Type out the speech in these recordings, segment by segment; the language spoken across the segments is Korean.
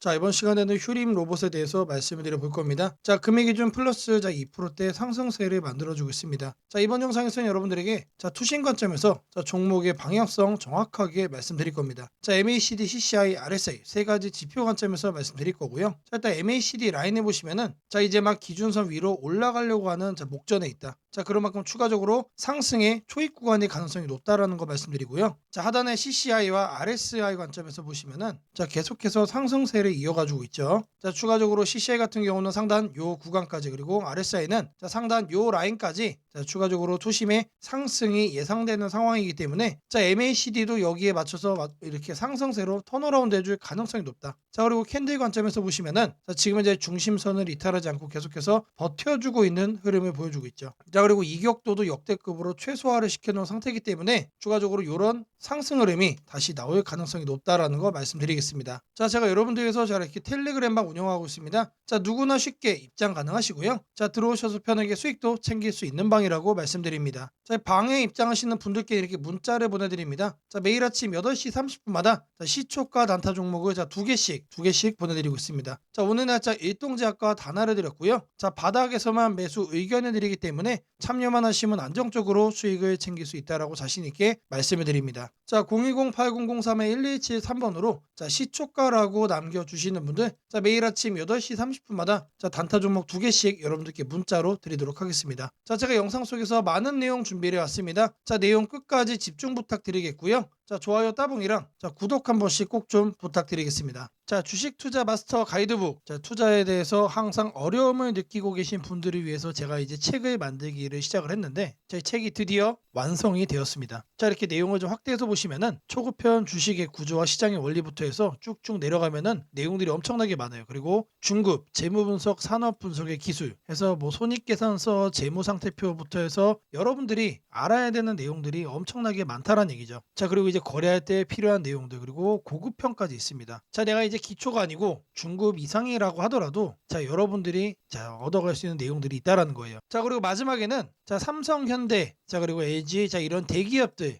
자, 이번 시간에는 휴림 로봇에 대해서 말씀을 드려볼 겁니다. 자, 금액 기준 플러스 2%대 상승세를 만들어주고 있습니다. 자, 이번 영상에서는 여러분들에게 투신 관점에서 종목의 방향성 정확하게 말씀드릴 겁니다. 자, MACD, CCI, RSI 세 가지 지표 관점에서 말씀드릴 거고요. 자, 일단 MACD 라인에 보시면은 이제 막 기준선 위로 올라가려고 하는 목전에 있다. 자, 그런 만큼 추가적으로 상승의 초입 구간의 가능성이 높다라는 거 말씀드리고요. 자, 하단의 CCI와 RSI 관점에서 보시면은 계속해서 상승세를 이어가지고 있죠. 자, 추가적으로 CCI 같은 경우는 상단 요 구간까지, 그리고 RSI는 상단 요 라인까지 추가적으로 투심의 상승이 예상되는 상황이기 때문에 MACD도 여기에 맞춰서 이렇게 상승세로 턴어라운드 해줄 가능성이 높다. 자, 그리고 캔들 관점에서 보시면은 지금 이제 중심선을 이탈하지 않고 계속해서 버텨주고 있는 흐름을 보여주고 있죠. 자, 그리고 이격도도 역대급으로 최소화를 시켜놓은 상태이기 때문에 추가적으로 이런 상승 흐름이 다시 나올 가능성이 높다라는 거 말씀드리겠습니다. 자, 제가 여러분들 위해서 이렇게 텔레그램방 운영하고 있습니다. 자, 누구나 쉽게 입장 가능하시고요. 자, 들어오셔서 편하게 수익도 챙길 수 있는 방이라고 말씀드립니다. 자, 방에 입장하시는 분들께 이렇게 문자를 보내드립니다. 자, 매일 아침 8시 30분마다 시초가 단타 종목을 두 개씩 보내드리고 있습니다. 자, 오늘 날짜 일동제약과 단화를 드렸고요. 자, 바닥에서만 매수 의견을 드리기 때문에 참여만 하시면 안정적으로 수익을 챙길 수 있다라고 자신 있게 말씀을 드립니다. 자, 010-8003-1173번으로 시초가라고 남겨주시는 분들 매일 아침 8시 30분마다 단타 종목 2개씩 여러분들께 문자로 드리도록 하겠습니다. 자, 제가 영상 속에서 많은 내용 준비해 왔습니다. 자, 내용 끝까지 집중 부탁드리겠고요. 자, 좋아요 따봉이랑 구독 한 번씩 꼭 좀 부탁드리겠습니다. 자, 주식 투자 마스터 가이드북. 자, 투자에 대해서 항상 어려움을 느끼고 계신 분들을 위해서 제가 이제 책을 만들기를 시작을 했는데 제 책이 드디어 완성이 되었습니다. 자, 이렇게 내용을 좀 확대해서 보시면은 초급편 주식의 구조와 시장의 원리부터 해서 쭉쭉 내려가면은 내용들이 엄청나게 많아요. 그리고 중급 재무 분석, 산업 분석의 기술 해서 손익계산서, 재무 상태표부터 해서 여러분들이 알아야 되는 내용들이 엄청나게 많다라는 얘기죠. 자, 그리고 이제 거래할 때 필요한 내용들, 그리고 고급편까지 있습니다. 자, 내가 이제 기초가 아니고 중급 이상이라고 하더라도 여러분들이 얻어갈 수 있는 내용들이 있다라는 거예요. 자, 그리고 마지막에는 삼성, 현대, 그리고 LG, 이런 대기업들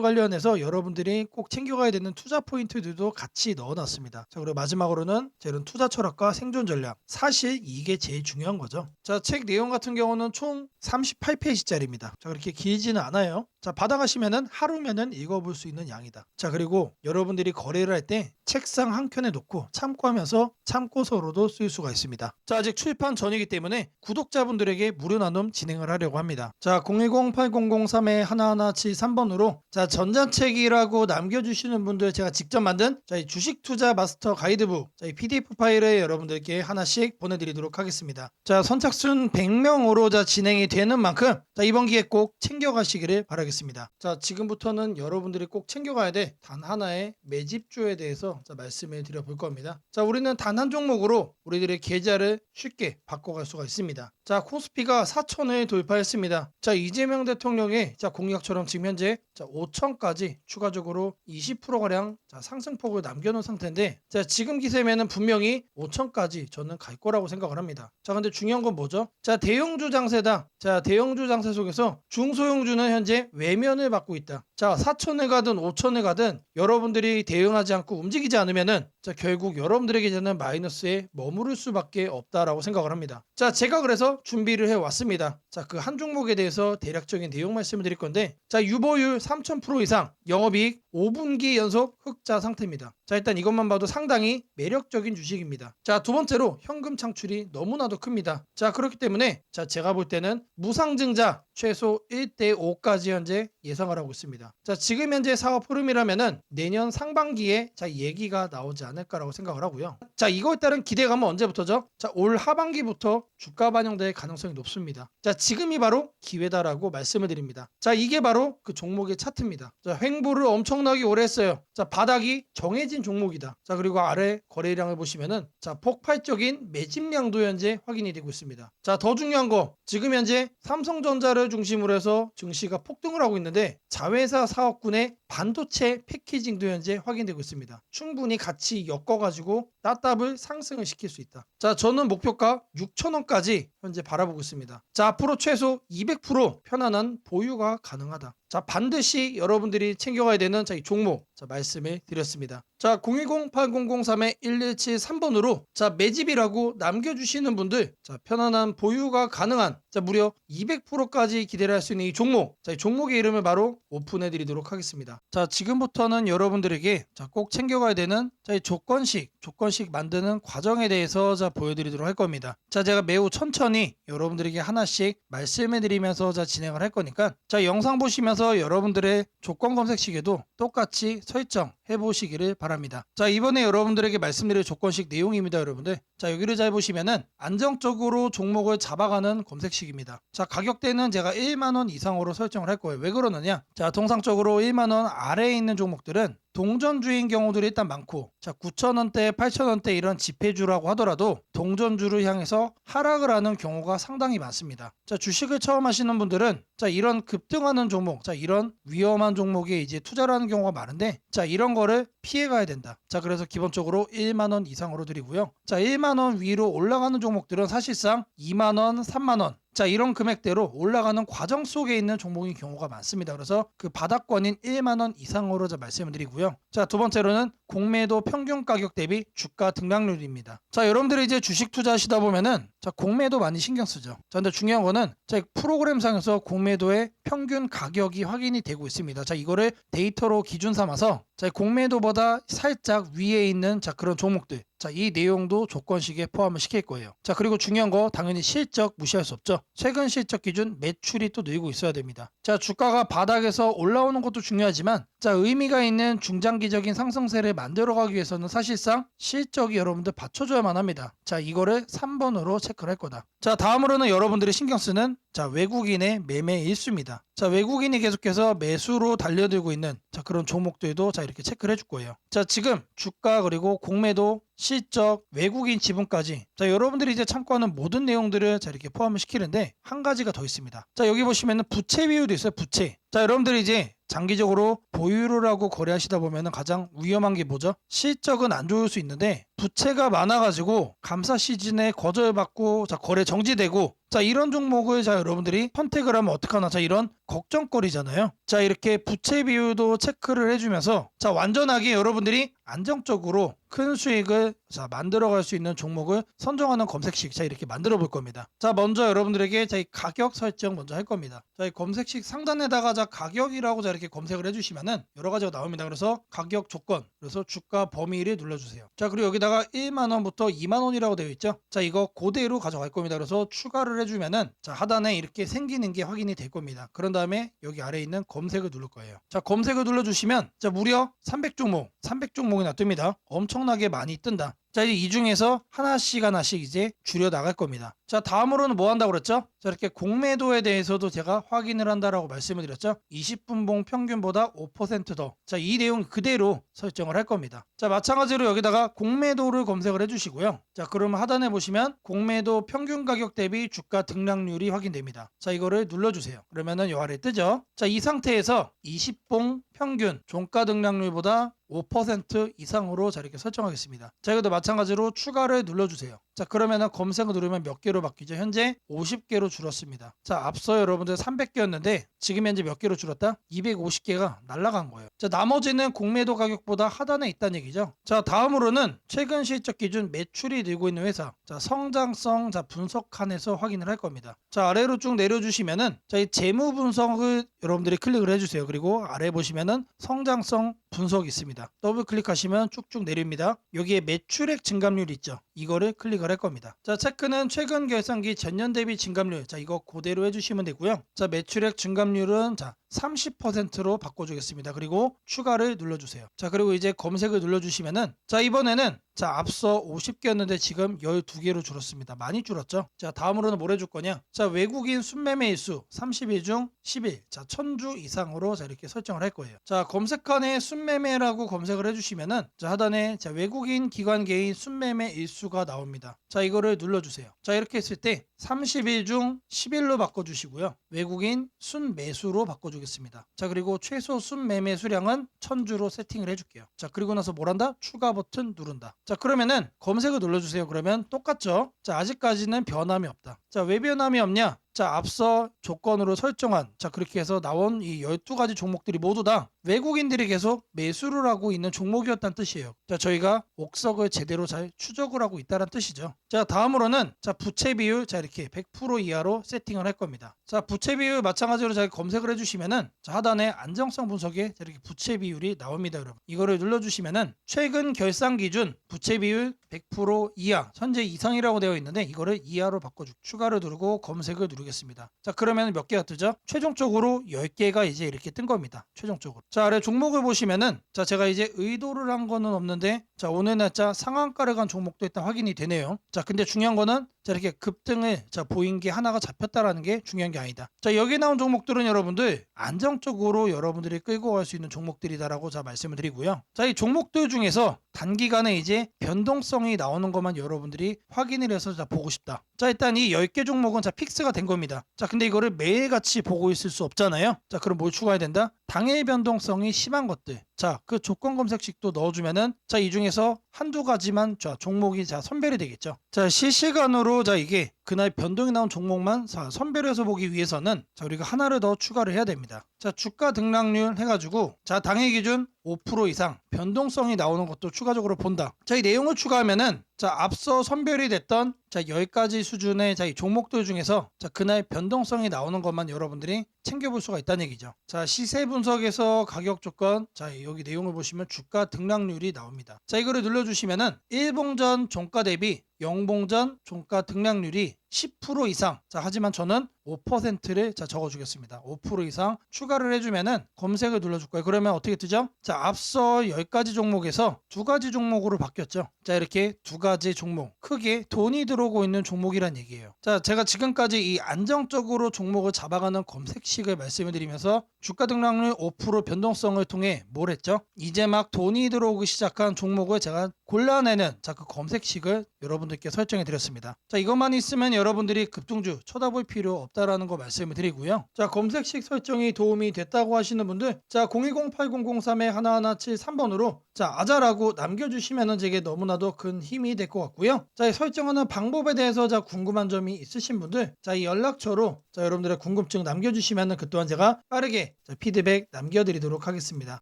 관련해서 여러분들이 꼭 챙겨가야 되는 투자 포인트들도 같이 넣어놨습니다. 자, 그리고 마지막으로는 이런 투자 철학과 생존 전략, 사실 이게 제일 중요한 거죠. 자, 책 내용 같은 경우는 총 38페이지짜리입니다. 자, 그렇게 길지는 않아요. 자, 받아가시면은 하루면은 읽어볼 수 있는 양이다. 자, 그리고 여러분들이 거래를 할 때 책상 한 켠에 놓고 참고하면서 참고서로도 쓸 수가 있습니다. 자, 아직 출판 전이기 때문에 구독자분들에게 무료 나눔 진행을 하려고 합니다. 자, 010-8003-1173번으로 전자책이라고 남겨주시는 분들 제가 직접 만든 이 주식 투자 마스터 가이드북 이 PDF 파일을 여러분들께 하나씩 보내드리도록 하겠습니다. 자, 선착순 100명으로 진행이 되는 만큼 이번 기회에 꼭 챙겨가시기를 바라겠습니다. 자, 지금부터는 여러분들이 꼭 챙겨가야 돼 단 하나의 매집주에 대해서 말씀을 드려볼 겁니다. 자, 우리는 단 한 종목으로 우리들의 계좌를 쉽게 바꿔갈 수가 있습니다. 자, 코스피가 4천을 돌파했습니다. 자, 이재명 대통령의 공약처럼 지금 현재 5천까지 추가적으로 20%가량 상승폭을 남겨놓은 상태인데, 자, 지금 기세면은 분명히 5천까지 저는 갈 거라고 생각을 합니다. 자, 근데 중요한 건 뭐죠? 자, 대형주 장세다. 자, 대형주 장세 속에서 중소형주는 현재 외면을 받고 있다. 자, 4천을 가든 5천을 가든 여러분들이 대응하지 않고 움직이지 않으면은 결국 여러분들에게는 마이너스에 머무를 수밖에 없다라고 생각을 합니다. 자, 제가 그래서 준비를 해왔습니다. 자, 그 한 종목에 대해서 대략적인 내용 말씀을 드릴 건데, 자, 유보율 3000% 이상, 영업이익 5분기 연속 흑자 상태입니다. 자, 일단 이것만 봐도 상당히 매력적인 주식입니다. 자, 두 번째로 현금 창출이 너무나도 큽니다. 자, 그렇기 때문에 제가 볼 때는 무상증자 최소 1대5까지 현재 예상을 하고 있습니다. 자, 지금 현재 사업 흐름이라면은 내년 상반기에 얘기가 나오지 않을까라고 생각을 하고요. 자, 이거에 따른 기대감은 언제부터죠? 자, 올 하반기부터 주가 반영될 가능성이 높습니다. 자, 지금이 바로 기회다라고 말씀을 드립니다. 자, 이게 바로 그 종목의 차트입니다. 자, 횡보를 엄청나게 오래 했어요. 자, 바닥이 정해진 종목이다. 자, 그리고 아래 거래량을 보시면은 폭발적인 매집량도 현재 확인이 되고 있습니다. 자, 더 중요한 거, 지금 현재 삼성전자를 중심으로 해서 증시가 폭등을 하고 있는데 자회사 사업군의 반도체 패키징도 현재 확인되고 있습니다. 충분히 같이 엮어가지고 따답을 상승을 시킬 수 있다. 자, 저는 목표가 6천원까지 현재 바라보고 있습니다. 자, 앞으로 최소 200% 편안한 보유가 가능하다. 자, 반드시 여러분들이 챙겨가야 되는 이 종목 말씀을 드렸습니다. 자, 010-8003-1173번으로 매집이라고 남겨주시는 분들 편안한 보유가 가능한 무려 200%까지 기대를 할 수 있는 이 종목, 이 종목의 이름을 바로 오픈해 드리도록 하겠습니다. 자, 지금부터는 여러분들에게 꼭 챙겨가야 되는 이 조건식 만드는 과정에 대해서 보여드리도록 할 겁니다. 자, 제가 매우 천천히 여러분들에게 하나씩 말씀해 드리면서 진행을 할 거니까 영상 보시면서 여러분들의 조건 검색식에도 똑같이 설정해 보시기를 바랍니다. 자, 이번에 여러분들에게 말씀드릴 조건식 내용입니다, 여러분들. 자, 여기를 잘 보시면은 안정적으로 종목을 잡아가는 검색식입니다. 자, 가격대는 제가 1만원 이상으로 설정을 할 거예요. 왜 그러느냐? 자, 통상적으로 1만원 아래에 있는 종목들은 동전주인 경우들이 일단 많고, 자, 9,000원대, 8,000원대 이런 지폐주라고 하더라도 동전주를 향해서 하락을 하는 경우가 상당히 많습니다. 자, 주식을 처음 하시는 분들은 이런 급등하는 종목, 이런 위험한 종목에 이제 투자를 하는 경우가 많은데, 이런 거를 피해 가야 된다. 자, 그래서 기본적으로 1만 원 이상으로 드리고요. 자, 1만 원 위로 올라가는 종목들은 사실상 2만 원, 3만 원 자, 이런 금액대로 올라가는 과정 속에 있는 종목인 경우가 많습니다. 그래서 그 바닥권인 1만 원 이상으로 말씀을 드리고요. 자, 두 번째로는 공매도 평균 가격 대비 주가 등락률입니다. 자, 여러분들이 이제 주식 투자하시다 보면은 공매도 많이 신경 쓰죠. 자, 근데 중요한 거는 프로그램상에서 공매도의 평균 가격이 확인이 되고 있습니다. 자, 이거를 데이터로 기준 삼아서 공매도보다 살짝 위에 있는 그런 종목들, 이 내용도 조건식에 포함을 시킬 거예요. 자, 그리고 중요한 거 당연히 실적 무시할 수 없죠. 최근 실적 기준 매출이 또 늘고 있어야 됩니다. 자, 주가가 바닥에서 올라오는 것도 중요하지만 의미가 있는 중장기적인 상승세를 만들어가기 위해서는 사실상 실적이 여러분들 받쳐줘야만 합니다. 자, 이거를 3번으로 체크를 할 거다. 자, 다음으로는 여러분들이 신경 쓰는 외국인의 매매 일수입니다. 자, 외국인이 계속해서 매수로 달려들고 있는 그런 종목들도 이렇게 체크를 해줄 거예요. 자, 지금 주가 그리고 공매도 실적, 외국인 지분까지 여러분들이 이제 참고하는 모든 내용들을 이렇게 포함을 시키는데 한 가지가 더 있습니다. 자, 여기 보시면은 부채 비율도 있어요. 부채. 자, 여러분들이 이제 장기적으로 보유를 하고 거래하시다 보면 가장 위험한 게 뭐죠? 실적은 안 좋을 수 있는데 부채가 많아가지고 감사 시즌에 거절받고 거래 정지되고 이런 종목을 여러분들이 선택을 하면 어떡하나 이런 걱정거리잖아요. 자, 이렇게 부채 비율도 체크를 해주면서 완전하게 여러분들이 안정적으로 큰 수익을 만들어갈 수 있는 종목을 선정하는 검색식 이렇게 만들어 볼 겁니다. 자, 먼저 여러분들에게 가격 설정 먼저 할 겁니다. 이 검색식 상단에다가 가격이라고 이렇게 검색을 해주시면은 여러 가지가 나옵니다. 그래서 가격 조건, 그래서 주가 범위를 눌러주세요. 자, 그리고 여기다가 1만 원부터 2만 원이라고 되어 있죠. 자, 이거 그대로 가져갈 겁니다. 그래서 추가를 해주면은 하단에 이렇게 생기는 게 확인이 될 겁니다. 그런 다음에 여기 아래에 있는 검색을 누를 거예요. 자, 검색을 눌러주시면 무려 300종목이나 뜹니다. 엄청나게 많이 뜬다. 자, 이제 이 중에서 하나씩 이제 줄여 나갈 겁니다. 자, 다음으로는 뭐 한다고 그랬죠? 자, 이렇게 공매도에 대해서도 제가 확인을 한다라고 말씀을 드렸죠. 20분봉 평균보다 5% 더. 자, 이 내용 그대로 설정을 할 겁니다. 자, 마찬가지로 여기다가 공매도를 검색을 해주시고요. 자, 그러면 하단에 보시면 공매도 평균 가격 대비 주가 등락률이 확인됩니다. 자, 이거를 눌러주세요. 그러면은 요 아래 뜨죠. 자, 이 상태에서 20봉 평균 종가 등락률보다 5% 이상으로 이렇게 설정하겠습니다. 자, 이것도 마찬가지로 추가를 눌러주세요. 자, 그러면은 검색을 누르면 몇 개로 바뀌죠? 현재 50개로 줄었습니다. 자, 앞서 여러분들 300개였는데 지금 현재 몇 개로 줄었다? 250개가 날라간 거예요. 자, 나머지는 공매도 가격보다 하단에 있다는 얘기죠. 자, 다음으로는 최근 실적 기준 매출이 늘고 있는 회사. 자, 성장성 분석 칸에서 확인을 할 겁니다. 자, 아래로 쭉 내려주시면은 이 재무 분석을 여러분들이 클릭을 해주세요. 그리고 아래 보시면은 성장성 분석이 있습니다. 더블 클릭하시면 쭉쭉 내립니다. 여기에 매출액 증감률 있죠. 이거를 클릭을 할 겁니다. 자, 체크는 최근 결산기 전년 대비 증감률. 자, 이거 그대로 해주시면 되고요. 자, 매출액 증감률은 30%로 바꿔주겠습니다. 그리고 추가를 눌러주세요. 자, 그리고 이제 검색을 눌러주시면은 이번에는 앞서 50개였는데 지금 12개로 줄었습니다. 많이 줄었죠? 자, 다음으로는 뭘 해줄 거냐? 자, 외국인 순매매 일수 30일 중 10일. 자, 1000주 이상으로 이렇게 설정을 할 거예요. 자, 검색칸에 순매매라고 검색을 해주시면은 하단에 외국인 기관 개인 순매매 일수가 나옵니다. 자, 이거를 눌러주세요. 자, 이렇게 했을 때 30일 중 10일로 바꿔주시고요. 외국인 순매수로 바꿔주겠습니다. 자, 그리고 최소 순매매 수량은 1000주로 세팅을 해줄게요. 자, 그리고 나서 뭘 한다? 추가 버튼 누른다. 자, 그러면은 검색을 눌러주세요. 그러면 똑같죠? 자, 아직까지는 변함이 없다. 자, 왜 변함이 없냐? 자, 앞서 조건으로 설정한 그렇게 해서 나온 이 12가지 종목들이 모두 다 외국인들이 계속 매수를 하고 있는 종목이었다는 뜻이에요. 자, 저희가 옥석을 제대로 잘 추적을 하고 있다는 뜻이죠. 자, 다음으로는 부채 비율 이렇게 100% 이하로 세팅을 할 겁니다. 자, 부채 비율 마찬가지로 잘 검색을 해주시면은 하단에 안정성 분석에 이렇게 부채 비율이 나옵니다, 여러분. 이거를 눌러주시면은 최근 결산 기준 부채 비율 100% 이하, 현재 이상이라고 되어 있는데 이거를 이하로 바꿔주고 추가를 누르고 검색을 누르겠습니다. 자, 그러면 몇 개가 뜨죠? 최종적으로 10개가 이제 이렇게 뜬 겁니다. 최종적으로. 자, 아래 종목을 보시면은 제가 이제 의도를 한 거는 없는데 오늘 날짜 상한가를 간 종목도 일단 확인이 되네요. 자, 근데 중요한 거는 이렇게 급등을 보인 게 하나가 잡혔다라는 게 중요한 게 아니다. 자, 여기 나온 종목들은 여러분들 안정적으로 여러분들이 끌고 갈 수 있는 종목들이다라고 말씀을 드리고요. 자, 이 종목들 중에서 단기간에 이제 변동성이 나오는 것만 여러분들이 확인을 해서 보고 싶다. 자, 일단 이 10개 종목은 픽스가 된 겁니다. 자, 근데 이거를 매일같이 보고 있을 수 없잖아요. 자, 그럼 뭘 추가해야 된다? 당일 변동성이 심한 것들. 자, 그 조건 검색식도 넣어주면은 이 중에서 한두 가지만 종목이 선별이 되겠죠. 자, 실시간으로 이게 그날 변동이 나온 종목만 선별해서 보기 위해서는 우리가 하나를 더 추가를 해야 됩니다. 자, 주가 등락률 해가지고 당일 기준 5% 이상 변동성이 나오는 것도 추가적으로 본다. 자, 이 내용을 추가하면은 앞서 선별이 됐던 10가지 수준의 이 종목들 중에서 그날 변동성이 나오는 것만 여러분들이 챙겨볼 수가 있다는 얘기죠. 자, 시세 분석에서 가격 조건, 여기 내용을 보시면 주가 등락률이 나옵니다. 자, 이거를 눌러주시면은 1봉전 종가 대비 0봉전 종가 등락률이 10% 이상. 자, 하지만 저는 5%를 적어주겠습니다. 5% 이상 추가를 해주면은 검색을 눌러줄 거예요. 그러면 어떻게 뜨죠? 자, 앞서 10가지 종목에서 2가지 종목으로 바뀌었죠. 자, 이렇게 2가지 종목, 크게 돈이 들어오고 있는 종목이란 얘기예요. 자, 제가 지금까지 이 안정적으로 종목을 잡아가는 검색식을 말씀을 드리면서 주가 등락률 5% 변동성을 통해 뭘 했죠? 이제 막 돈이 들어오기 시작한 종목을 제가 골라내는 그 검색식을 여러분들께 설정해 드렸습니다. 자, 이것만 있으면 여러분들이 급등주 쳐다볼 필요 없다라는 거 말씀을 드리고요. 자, 검색식 설정이 도움이 됐다고 하시는 분들, 자, 010-8003-1173번으로 아자라고 남겨주시면은 제게 너무나도 큰 힘이 될 것 같고요. 자, 이 설정하는 방법에 대해서 궁금한 점이 있으신 분들, 이 연락처로 여러분들의 궁금증 남겨주시면은 그 또한 제가 빠르게 피드백 남겨드리도록 하겠습니다.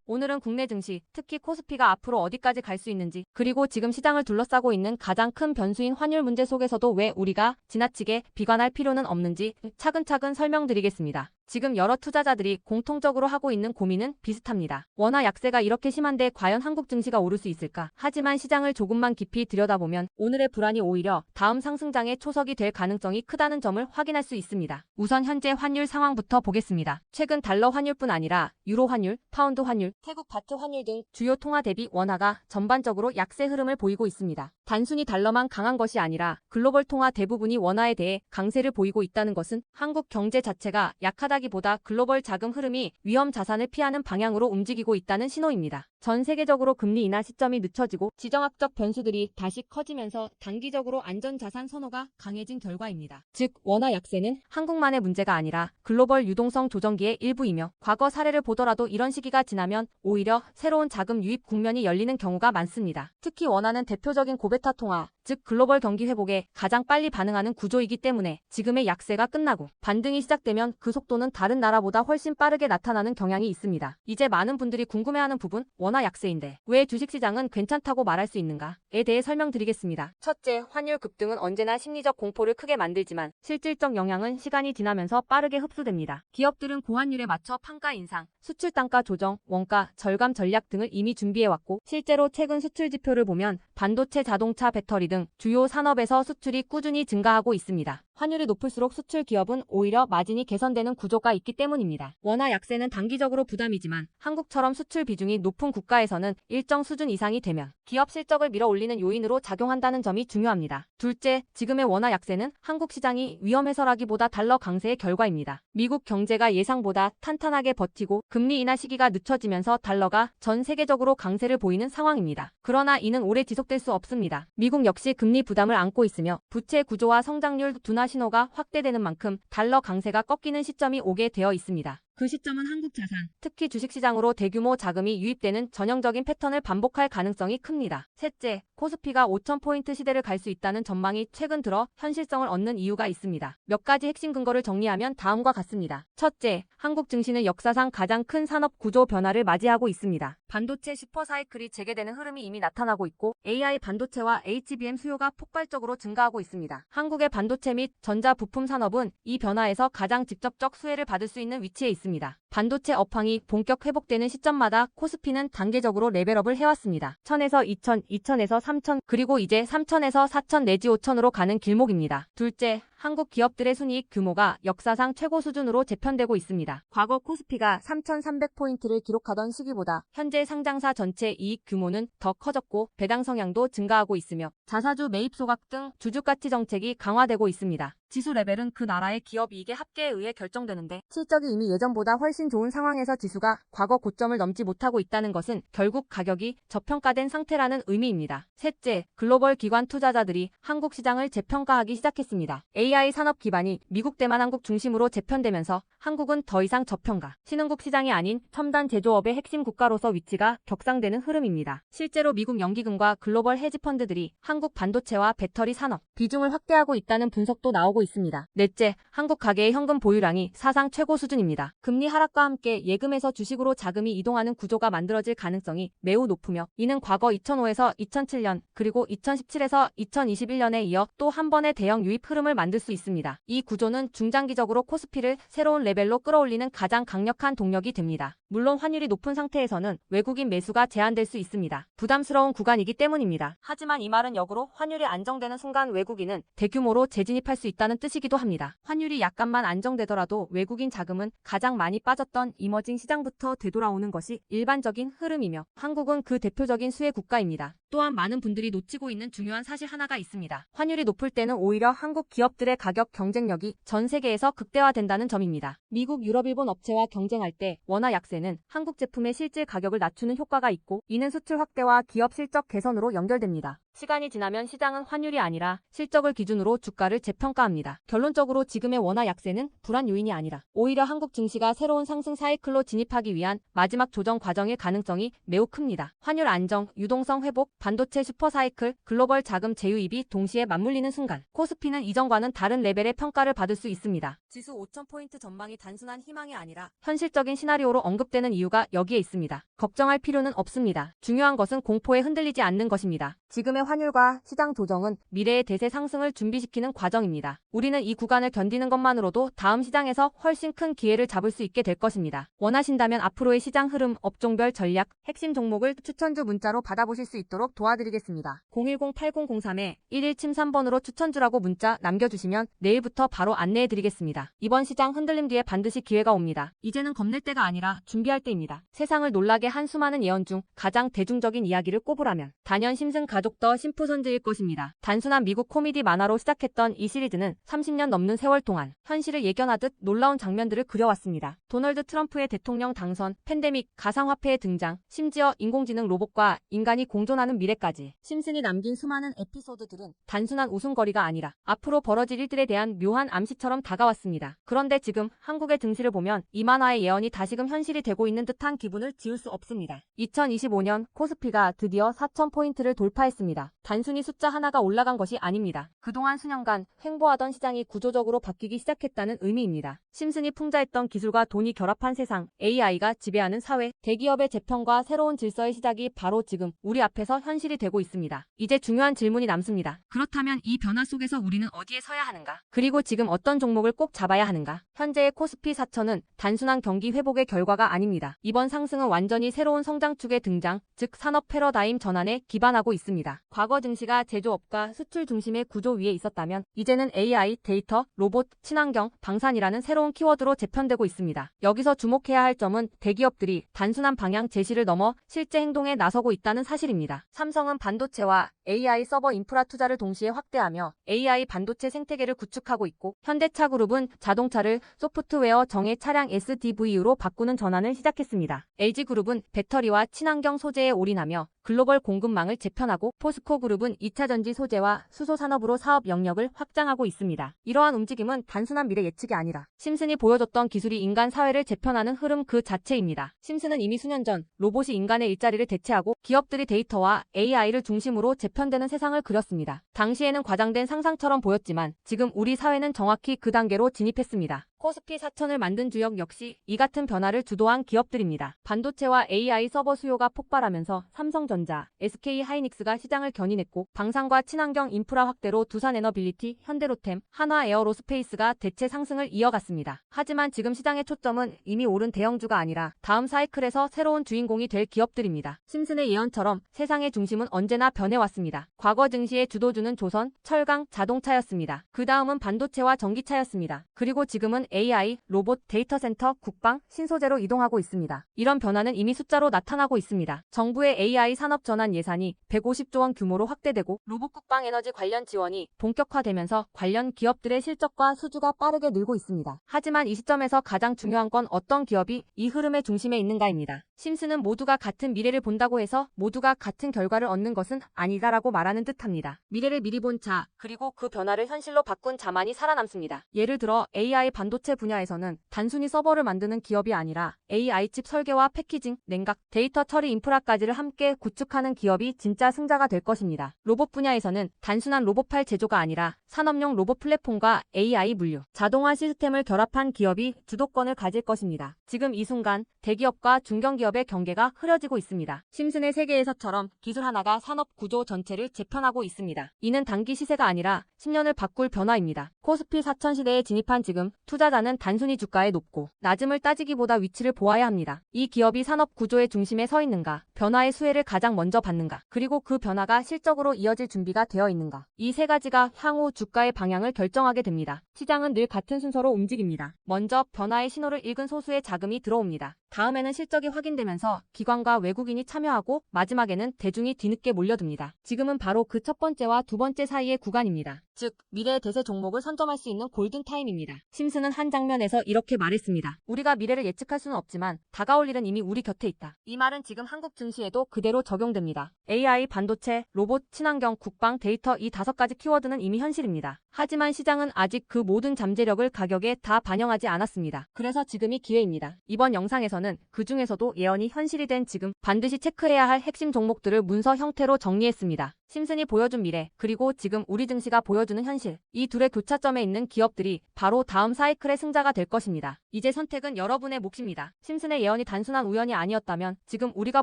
오늘은 국내 증시, 특히 코스피가 앞으로 어디까지 갈 수 있는지, 그리고 지금 시장을 둘러싸고 있는 가장 큰 변수인 환율 문제 속에서도 왜 우리가 지나치게 비관할 필요는 없는지 차근차근 설명드리겠습니다. 지금 여러 투자자들이 공통적으로 하고 있는 고민은 비슷합니다. 원화 약세가 이렇게 심한데 과연 한국 증시가 오를 수 있을까? 하지만 시장을 조금만 깊이 들여다보면 오늘의 불안이 오히려 다음 상승장의 초석이 될 가능성이 크다는 점을 확인할 수 있습니다. 우선 현재 환율 상황부터 보겠습니다. 최근 달러 환율뿐 아니라 유로 환율, 파운드 환율, 태국 바트 환율 등 주요 통화 대비 원화가 전반적으로 약세 흐름을 보이고 있습니다. 단순히 달러만 강한 것이 아니라 글로벌 통화 대부분이 원화에 대해 강세를 보이고 있다는 것은 한국 경제 자체가 약하다기보다 글로벌 자금 흐름이 위험 자산을 피하는 방향으로 움직이고 있다는 신호입니다. 전 세계적으로 금리 인하 시점이 늦춰지고 지정학적 변수들이 다시 커지면서 단기적으로 안전자산 선호가 강해진 결과입니다. 즉, 원화 약세는 한국만의 문제가 아니라 글로벌 유동성 조정기의 일부이며 과거 사례를 보더라도 이런 시기가 지나면 오히려 새로운 자금 유입 국면이 열리는 경우가 많습니다. 특히 원화는 대표적인 고베타 통화, 즉 글로벌 경기 회복에 가장 빨리 반응하는 구조이기 때문에 지금의 약세가 끝나고 반등이 시작되면 그 속도는 다른 나라보다 훨씬 빠르게 나타나는 경향이 있습니다. 이제 많은 분들이 궁금해하는 부분, 원화 약세인데 왜 주식시장은 괜찮다고 말할 수 있는가에 대해 설명드리겠습니다. 첫째, 환율 급등은 언제나 심리적 공포를 크게 만들지만 실질적 영향은 시간이 지나면서 빠르게 흡수됩니다. 기업들은 고환율에 맞춰 판가 인상, 수출 단가 조정, 원가 절감 전략 등을 이미 준비해왔고 실제로 최근 수출 지표를 보면 반도체, 자동차, 배터리 등 주요 산업에서 수출이 꾸준히 증가하고 있습니다. 환율이 높을수록 수출 기업은 오히려 마진이 개선되는 구조가 있기 때문입니다. 원화 약세는 단기적으로 부담이지만 한국처럼 수출 비중이 높은 국가에서는 일정 수준 이상이 되면 기업 실적을 밀어올리는 요인으로 작용한다는 점이 중요합니다. 둘째, 지금의 원화 약세는 한국 시장이 위험해서라기보다 달러 강세의 결과입니다. 미국 경제가 예상보다 탄탄하게 버티고 금리 인하 시기가 늦춰지면서 달러가 전 세계적으로 강세를 보이는 상황입니다. 그러나 이는 오래 지속될 수 없습니다. 미국 역시 금리 부담을 안고 있으며 부채 구조와 성장률 둔화 신호가 확대되는 만큼 달러 강세가 꺾이는 시점이 오게 되어 있습니다. 그 시점은 한국 자산, 특히 주식시장으로 대규모 자금이 유입되는 전형적인 패턴을 반복할 가능성이 큽니다. 셋째, 코스피가 5,000포인트 시대를 갈 수 있다는 전망이 최근 들어 현실성을 얻는 이유가 있습니다. 몇 가지 핵심 근거를 정리하면 다음과 같습니다. 첫째, 한국 증시는 역사상 가장 큰 산업 구조 변화를 맞이하고 있습니다. 반도체 슈퍼사이클이 재개되는 흐름이 이미 나타나고 있고 AI 반도체와 HBM 수요가 폭발적으로 증가하고 있습니다. 한국의 반도체 및 전자 부품 산업은 이 변화에서 가장 직접적 수혜를 받을 수 있는 위치에 있습니다. 반도체 업황이 본격 회복되는 시점마다 코스피는 단계적으로 레벨업을 해왔습니다. 1000에서 2000, 2000에서 3000, 그리고 이제 3000에서 4000 내지 5000으로 가는 길목입니다. 둘째, 한국 기업들의 순이익 규모가 역사상 최고 수준으로 재편되고 있습니다. 과거 코스피가 3,300포인트를 기록하던 시기보다 현재 상장사 전체 이익 규모는 더 커졌고 배당 성향도 증가하고 있으며 자사주 매입 소각 등 주주가치 정책이 강화되고 있습니다. 지수 레벨은 그 나라의 기업 이익의 합계에 의해 결정되는데 실적이 이미 예전보다 훨씬 좋은 상황에서 지수가 과거 고점을 넘지 못하고 있다는 것은 결국 가격이 저평가된 상태라는 의미입니다. 셋째, 글로벌 기관 투자자들이 한국 시장을 재평가하기 시작했습니다. AI 산업 기반이 미국 대만 한국 중심으로 재편되면서 한국은 더 이상 저평가, 신흥국 시장이 아닌 첨단 제조업의 핵심 국가로서 위치가 격상되는 흐름입니다. 실제로 미국 연기금과 글로벌 헤지펀드들이 한국 반도체와 배터리 산업 비중을 확대하고 있다는 분석도 나오고 있습니다. 넷째, 한국 가계의 현금 보유량이 사상 최고 수준입니다. 금리 하락과 함께 예금에서 주식으로 자금이 이동하는 구조가 만들어질 가능성이 매우 높으며 이는 과거 2005에서 2007년 그리고 2017에서 2021년에 이어 또 한 번의 대형 유입 흐름을 만들 수 있습니다. 이 구조는 중장기적으로 코스피를 새로운 레벨로 끌어올리는 가장 강력한 동력이 됩니다. 물론 환율이 높은 상태에서는 외국인 매수가 제한될 수 있습니다. 부담스러운 구간이기 때문입니다. 하지만 이 말은 역으로 환율이 안정되는 순간 외국인은 대규모로 재진입할 수 있다는 뜻이기도 합니다. 환율이 약간만 안정되더라도 외국인 자금은 가장 많이 빠졌던 이머징 시장부터 되돌아오는 것이 일반적인 흐름이며 한국은 그 대표적인 수혜 국가입니다. 또한 많은 분들이 놓치고 있는 중요한 사실 하나가 있습니다. 환율이 높을 때는 오히려 한국 기업들의 가격 경쟁력이 전 세계에서 극대화된다는 점입니다. 미국, 유럽, 일본 업체와 경쟁할 때 원화 약세는 한국 제품의 실질 가격을 낮추는 효과가 있고 이는 수출 확대와 기업 실적 개선으로 연결됩니다. 시간이 지나면 시장은 환율이 아니라 실적을 기준으로 주가를 재평가합니다. 결론적으로 지금의 원화 약세는 불안 요인이 아니라 오히려 한국 증시가 새로운 상승 사이클로 진입하기 위한 마지막 조정 과정일 가능성이 매우 큽니다. 환율 안정, 유동성 회복, 반도체 슈퍼 사이클, 글로벌 자금 재유입이 동시에 맞물리는 순간 코스피는 이전과는 다른 레벨의 평가를 받을 수 있습니다. 지수 5,000포인트 전망이 단순한 희망이 아니라 현실적인 시나리오로 언급되는 이유가 여기에 있습니다. 걱정할 필요는 없습니다. 중요한 것은 공포에 흔들리지 않는 것입니다. 지금의 환율과 시장 조정은 미래의 대세 상승을 준비시키는 과정입니다. 우리는 이 구간을 견디는 것만으로도 다음 시장에서 훨씬 큰 기회를 잡을 수 있게 될 것입니다. 원하신다면 앞으로의 시장 흐름, 업종별 전략, 핵심 종목을 추천주 문자로 받아보실 수 있도록 도와드리겠습니다. 010-8003-1173번으로 추천주라고 문자 남겨주시면 내일부터 바로 안내해드리겠습니다. 이번 시장 흔들림 뒤에 반드시 기회가 옵니다. 이제는 겁낼 때가 아니라 준비할 때입니다. 세상을 놀라게 한 수많은 예언 중 가장 대중적인 이야기를 꼽으라면 단연 심슨 가족 더 심프선즈일 것입니다. 단순한 미국 코미디 만화로 시작했던 이 시리즈는 30년 넘는 세월 동안 현실을 예견하듯 놀라운 장면들을 그려왔습니다. 도널드 트럼프의 대통령 당선, 팬데믹, 가상화폐의 등장, 심지어 인공지능 로봇과 인간이 공존하는 미래까지 심슨이 남긴 수많은 에피소드들은 단순한 웃음거리가 아니라 앞으로 벌어질 일들에 대한 묘한 암시처럼 다가왔습니다. 그런데 지금 한국의 증시를 보면 이 만화의 예언이 다시금 현실이 되고 있는 듯한 기분을 지울 수 없습니다. 2025년 코스피가 드디어 4,000포인트를 돌파했습니다. 단순히 숫자 하나가 올라간 것이 아닙니다. 그동안 수년간 횡보하던 시장이 구조적으로 바뀌기 시작했다는 의미입니다. 심슨이 풍자했던 기술과 돈이 결합한 세상, AI가 지배하는 사회, 대기업의 재편과 새로운 질서의 시작이 바로 지금 우리 앞에서 현실이 되고 있습니다. 이제 중요한 질문이 남습니다. 그렇다면 이 변화 속에서 우리는 어디에 서야 하는가? 그리고 지금 어떤 종목을 꼭 잡아야 하는가? 현재의 코스피 4천은 단순한 경기 회복의 결과가 아닙니다. 이번 상승은 완전히 새로운 성장축의 등장, 즉 산업 패러다임 전환에 기반하고 있습니다. 과거 증시가 제조업과 수출 중심의 구조 위에 있었다면 이제는 AI, 데이터, 로봇, 친환경, 방산이라는 새로운 키워드로 재편되고 있습니다. 여기서 주목해야 할 점은 대기업들이 단순한 방향 제시를 넘어 실제 행동에 나서고 있다는 사실입니다. 삼성은 반도체와 AI 서버 인프라 투자를 동시에 확대하며 AI 반도체 생태계를 구축하고 있고 현대차그룹은 자동차를 소프트웨어 정예 차량 SDV로 바꾸는 전환을 시작했습니다. LG그룹은 배터리와 친환경 소재에 올인하며 글로벌 공급망을 재편하고 포스코 그룹은 2차 전지 소재와 수소 산업으로 사업 영역을 확장하고 있습니다. 이러한 움직임은 단순한 미래 예측이 아니라 심슨이 보여줬던 기술이 인간 사회를 재편하는 흐름 그 자체입니다. 심슨은 이미 수년 전 로봇이 인간의 일자리를 대체하고 기업들이 데이터와 AI를 중심으로 재편되는 세상을 그렸습니다. 당시에는 과장된 상상처럼 보였지만 지금 우리 사회는 정확히 그 단계로 진입했습니다. 코스피 4000을 만든 주역 역시 이 같은 변화를 주도한 기업들입니다. 반도체와 AI 서버 수요가 폭발하면서 삼성전자, SK하이닉스가 시장을 견인했고 방산과 친환경 인프라 확대로 두산에너빌리티, 현대로템, 한화에어로스페이스가 대체 상승을 이어갔습니다. 하지만 지금 시장의 초점은 이미 오른 대형주가 아니라 다음 사이클에서 새로운 주인공이 될 기업들입니다. 심슨의 예언처럼 세상의 중심은 언제나 변해왔습니다. 과거 증시의 주도주는 조선, 철강, 자동차였습니다. 그 다음은 반도체와 전기차였습니다. 그리고 지금은 AI, 로봇, 데이터 센터, 국방, 신소재로 이동하고 있습니다. 이런 변화는 이미 숫자로 나타나고 있습니다. 정부의 AI 산업 전환 예산이 150조 원 규모로 확대되고 로봇 국방 에너지 관련 지원이 본격화되면서 관련 기업들의 실적과 수주가 빠르게 늘고 있습니다. 하지만 이 시점에서 가장 중요한 건 어떤 기업이 이 흐름의 중심에 있는가입니다. 심슨은 모두가 같은 미래를 본다고 해서 모두가 같은 결과를 얻는 것은 아니다라고 말하는 듯합니다. 미래를 미리 본 자, 그리고 그 변화를 현실로 바꾼 자만이 살아남습니다. 예를 들어 AI 반도체 분야에서는 단순히 서버를 만드는 기업이 아니라 AI 칩 설계와 패키징, 냉각, 데이터 처리 인프라까지를 함께 구축하는 기업이 진짜 승자가 될 것입니다. 로봇 분야에서는 단순한 로봇팔 제조가 아니라 산업용 로봇 플랫폼과 AI 물류, 자동화 시스템을 결합한 기업이 주도권을 가질 것입니다. 지금 이 순간 대기업과 중견기업의 경계가 흐려지고 있습니다. 심슨의 세계에서처럼 기술 하나가 산업 구조 전체를 재편하고 있습니다. 이는 단기 시세가 아니라 10년을 바꿀 변화입니다. 코스피 4000 시대에 진입한 지금 투자자는 단순히 주가의 높고 낮음을 따지기보다 위치를 보아야 합니다. 이 기업이 산업 구조의 중심에 서 있는가, 변화의 수혜를 가장 먼저 받는가, 그리고 그 변화가 실적으로 이어질 준비가 되어 있는가. 이 세 가지가 향후 주가의 방향을 결정하게 됩니다. 시장은 늘 같은 순서로 움직입니다. 먼저 변화의 신호를 읽은 소수의 자금이 들어옵니다. 다음에는 실적이 확인되면서 기관과 외국인이 참여하고 마지막에는 대중이 뒤늦게 몰려듭니다. 지금은 바로 그 첫 번째와 두 번째 사이의 구간입니다. 즉, 미래의 대세 종목을 선점할 수 있는 골든타임입니다. 심슨은 한 장면에서 이렇게 말했습니다. 우리가 미래를 예측할 수는 없지만 다가올 일은 이미 우리 곁에 있다. 이 말은 지금 한국 증시에도 그대로 적용됩니다. AI, 반도체, 로봇, 친환경, 국방, 데이터 이 5가지 키워드는 이미 현실입니다. 하지만 시장은 아직 그 모든 잠재력을 가격에 다 반영하지 않았습니다. 그래서 지금이 기회입니다. 이번 영상에서는 그 중에서도 예언이 현실이 된 지금 반드시 체크해야 할 핵심 종목들을 문서 형태로 정리했습니다. 심슨이 보여준 미래, 그리고 지금 우리 증시가 보여주는 현실. 이 둘의 교차점에 있는 기업들이 바로 다음 사이클의 승자가 될 것입니다. 이제 선택은 여러분의 몫입니다. 심슨의 예언이 단순한 우연이 아니었다면 지금 우리가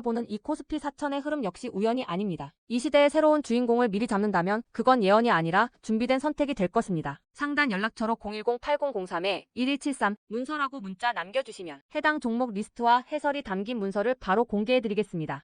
보는 이 코스피 4000의 흐름 역시 우연이 아닙니다. 이 시대의 새로운 주인공을 미리 잡는다면 그건 예언이 아니라 준비된 선택이 될 것입니다. 상단 연락처로 010-8003-1173 문서라고 문자 남겨주시면 해당 종목 리스트와 해설이 담긴 문서를 바로 공개해드리겠습니다.